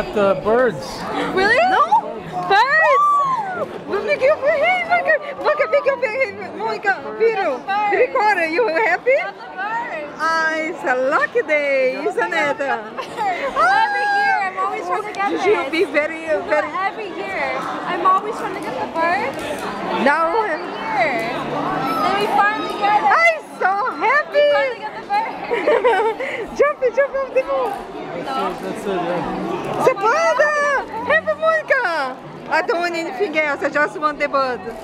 got birds. Really? No? Birds! Bigyan mo, hey, baka bigyan mo ikaw, Viro. Recorder, you happy? It's a lucky day, isn't it? Every year, I'm always trying to get You it. should be very... Every year, I'm always trying to get the birds. Now, Every year. Then we finally get it. I'm so happy! We finally get the birds. Jump off the moon! That's it, yeah. Você pode! Happy Monica! I don't want anything else, I just want the bird. Because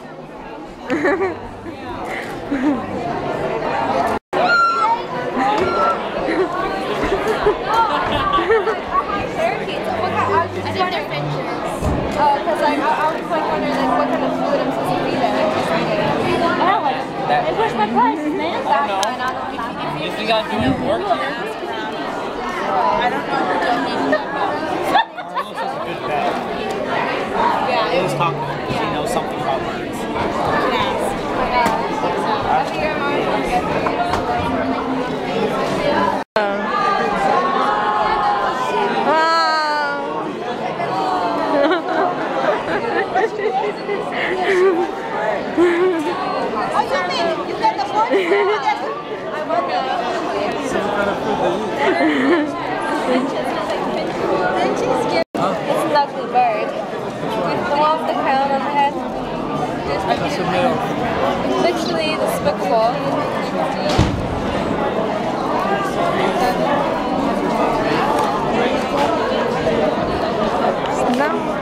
I was like wondering what kind of food I'm supposed to be there. It was my price, man. You think I'm doing work here? I don't know. Carlos has a good bag. Yeah. Liz talked to him. She knows something about birds. Yes. I think I'm always going to get there. What's your name? You got the phone? I wonder. Some kind of food they eat. It's an ugly bird. With the one with the crown on the head. That's a male. Literally despicable. No.